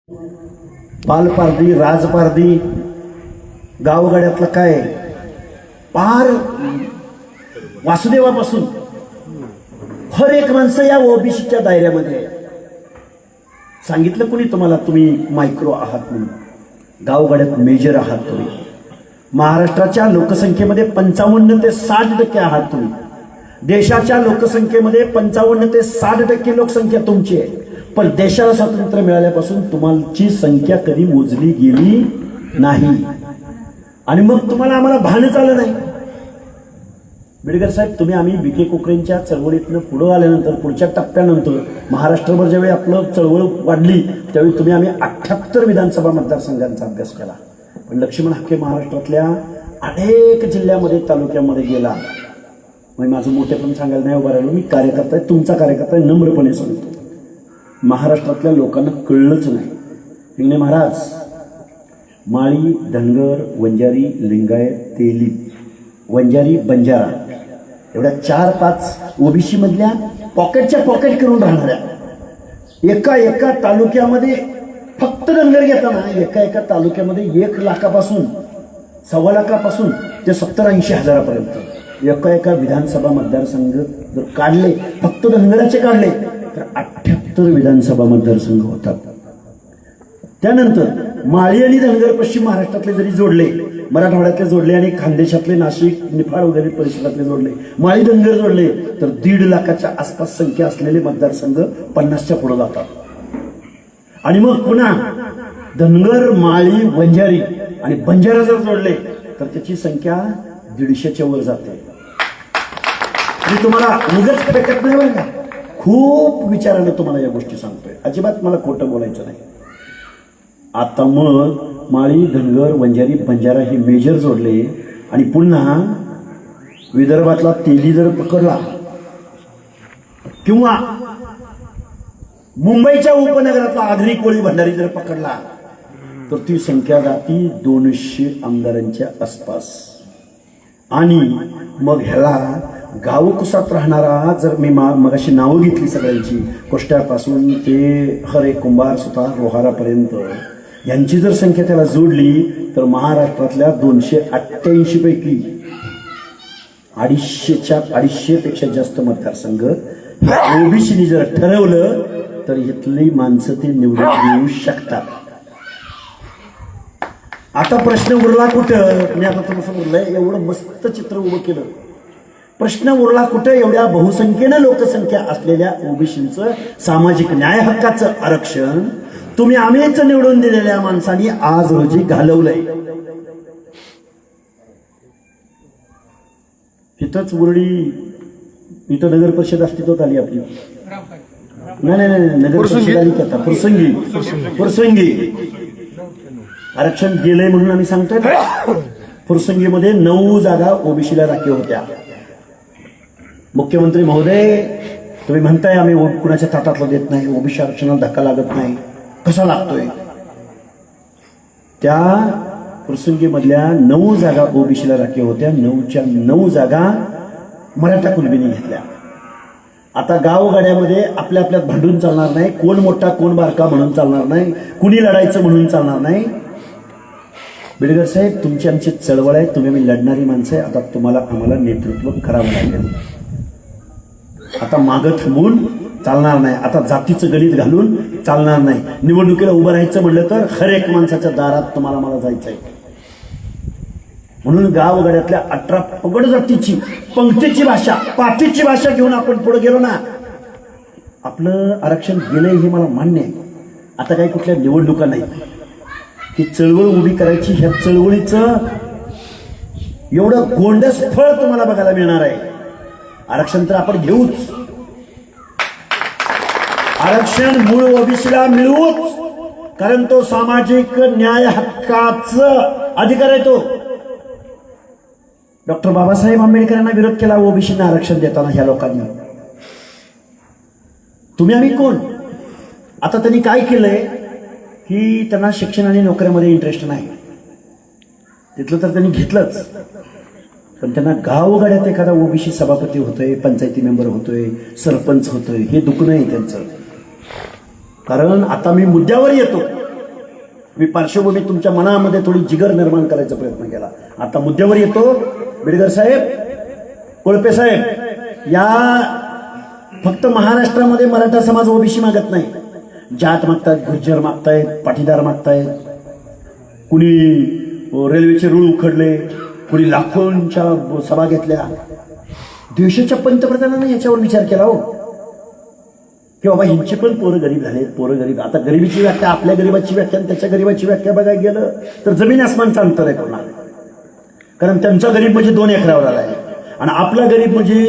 पालपारधी, राजपारधी, गावगाड्यातलं काय पार वासुदेवापासून हर एक माणसं या ओबीसीच्या दायऱ्यामध्ये आहे. सांगितलं कोणी तुम्हाला तुम्ही मायक्रो आहात म्हणून? गावगाड्यात मेजर आहात तुम्ही. महाराष्ट्राच्या लोकसंख्येमध्ये 55 ते 60% आहात तुम्ही. देशाच्या लोकसंख्येमध्ये 55 ते 60% लोकसंख्या तुमची आहे. पण देशाला स्वातंत्र्य मिळाल्यापासून तुमची संख्या कधी मोजली गेली नाही. आणि मग तुम्हाला आम्हाला भानच आलं नाही. बिडकर साहेब, तुम्ही आम्ही बीके कोकरेंच्या चळवळीतनं पुढं आल्यानंतर पुढच्या टप्प्यानंतर महाराष्ट्रभर ज्यावेळी आपलं चळवळ वाढली त्यावेळी तुम्ही आम्ही 78 विधानसभा मतदारसंघांचा अभ्यास केला. पण लक्ष्मण हाके महाराष्ट्रातल्या अनेक जिल्ह्यामध्ये तालुक्यामध्ये गेला. मग माझं मोठेपण सांगायला नाही उभा राहिलो. मी कार्यकर्ता आहे, तुमचा कार्यकर्ता आहे, नम्रपणे सांगतो. महाराष्ट्रातल्या लोकांना कळलंच नाही. हिंगणे महाराज माळी, धनगर, वंजारी, लिंगायत, तेली, वंजारी, बंजारा एवढ्या 4-5 ओबीसी मधल्या पॉकेटच्या पॉकेट करून राहणाऱ्या एका तालुक्यामध्ये फक्त धनगर घेताना एका तालुक्यामध्ये 1 लाखापासून 1.25 लाखापासून ते 70-80 हजारापर्यंत एका विधानसभा मतदारसंघ जर काढले, फक्त धनगराचे काढले तर 78 विधानसभा मतदारसंघ होतात. त्यानंतर माळी आणि धनगर पश्चिम महाराष्ट्रातले जरी जोडले, मराठवाड्यातले जोडले आणि खानदेशातले नाशिक, निफाड वगैरे परिसरातले जोडले, माळी धनगर जोडले तर 1.5 लाखाच्या आसपास संख्या असलेले मतदारसंघ 50च्या पुढे जातात. आणि मग पुन्हा धनगर, माळी, वंजारी आणि बंजारा जर जोडले तर त्याची संख्या 150च्या वर जाते. आणि तुम्हाला उगाच फेकत नाही बरं का, खूप विचारानं तुम्हाला या गोष्टी सांगतोय. अजिबात मला खोटं बोलायचं नाही. आता मग माळी, धनगर, वंजारी, बंजारा हे मेजर जोडले आणि पुन्हा विदर्भातला तेली जर पकडला किंवा मुंबईच्या उपनगरातला आगरी, कोळी, भंडारी जर पकडला तर ती संख्या जाती 200 आमदारांच्या आसपास. आणि मग ह्याला गावकुसात राहणारा जर मी मगाशी नावं घेतली सगळ्यांची, कोष्ट्यापासून ते हरे, कुंभार, सुतार, रोहारापर्यंत यांची जर संख्या त्याला जोडली तर महाराष्ट्रातल्या 288 पैकी 250 पेक्षा जास्त मतदारसंघ ओबीसीनी जर ठरवलं तर इथली माणसं ते निवडून येऊ शकतात. आता प्रश्न उरला कुठं? मी आता तुम्हाला बोललंय, एवढं मस्त चित्र उभं केलं. प्रश्न उरला कुठं? एवढ्या बहुसंख्येनं लोकसंख्या असलेल्या ओबीसींचं सामाजिक न्याय हक्काचं आरक्षण तुम्ही आम्हीच निवडून दिलेल्या माणसांनी आज रोजी घालवलंय. इथंच उरडी, इथं नगर परिषद अस्तित्वात आली आपली. नाही, नगर परिषद आली की आता फुरसंगी आरक्षण गेलंय म्हणून आम्ही सांगतोय. फुरसंगीमध्ये 9 जागा ओबीसीला राखीव होत्या. मुख्यमंत्री महोदय, तुम्ही म्हणताय आम्ही कुणाच्या ताटातलं देत नाही, ओबीसी आरक्षणाला धक्का लागत नाही. कसा लागतोय? त्या फुरसंगीमधल्या 9 जागा ओबीसीला राखीव होत्या. 9च्या 9 जागा मराठा कुलबीने घेतल्या. आता गावगाड्यामध्ये आपल्या आपल्यात भांडून चालणार नाही. कोण मोठा कोण बारका म्हणून चालणार नाही. कुणी लढायचं म्हणून चालणार नाही. बिडकर साहेब, तुमची आमची चळवळ आहे, तुम्ही आम्ही लढणारी माणसं आहे. आता तुम्हाला आम्हाला नेतृत्व करावं लागेल. आता मागं थांबून चालणार नाही. आता जातीचं गणित घालून चालणार नाही. निवडणुकीला उभं राहायचं म्हणलं तर हर एक माणसाच्या दारात तुम्हाला मला जायचंय. म्हणून गावगाड्यातल्या 18 पगड जातीची, पंक्तीची भाषा, पाठीची भाषा घेऊन आपण पुढे गेलो ना, आपलं आरक्षण गेलंय हे मला मान्य आहे. आता काही कुठल्या निवडणुका नाही. ही चळवळ उभी करायची, ह्या चळवळीचं एवढं गोंडस फळ तुम्हाला बघायला मिळणार आहे. आरक्षण तर आपण घेऊच, आरक्षण मूळ ओबीसीला मिळवूच, कारण तो सामाजिक न्याय हक्काचा अधिकार आहे. तो डॉक्टर बाबासाहेब आंबेडकरांना विरोध केला ओबीसीना आरक्षण देताना ह्या लोकांनी. तुम्ही आम्ही कोण? आता त्यांनी काय केलंय की त्यांना शिक्षण आणि नोकऱ्यामध्ये इंटरेस्ट नाही. तिथलं तर त्यांनी घेतलंच, पण त्यांना गावगाड्यात एखादा ओबीसी सभापती होतोय, पंचायती मेंबर होतोय, सरपंच होतोय, हे दुखणं आहे त्यांचं. कारण आता मी मुद्द्यावर येतो. मी पार्श्वभूमी तुमच्या मनामध्ये थोडी जिगर निर्माण करायचा प्रयत्न केला. आता मुद्द्यावर येतो. बिडकर साहेब, कोळपे साहेब, या फक्त महाराष्ट्रामध्ये मराठा समाज ओबीसी मागत नाही. जात मागतायत, गुज्जर मागतायत, पाटीदार मागतायत, कुणी रेल्वेचे रूळ उखडले, कुणी लाखोंच्या सभा घेतल्या. देशाच्या पंतप्रधानांनी याच्यावर विचार केला हो की बाबा ह्यांचे पण पोरं गरीब झाले, पोरं गरीब. आता गरिबीची व्याख्या, आपल्या गरीबाची व्याख्या आणि त्याच्या गरीबाची व्याख्या बघायला गेलं तर जमीन आसमानचं अंतर आहे कोणाला. कारण त्यांचा गरीब म्हणजे 2 एकरावर आला आहे आणि आपला गरीब म्हणजे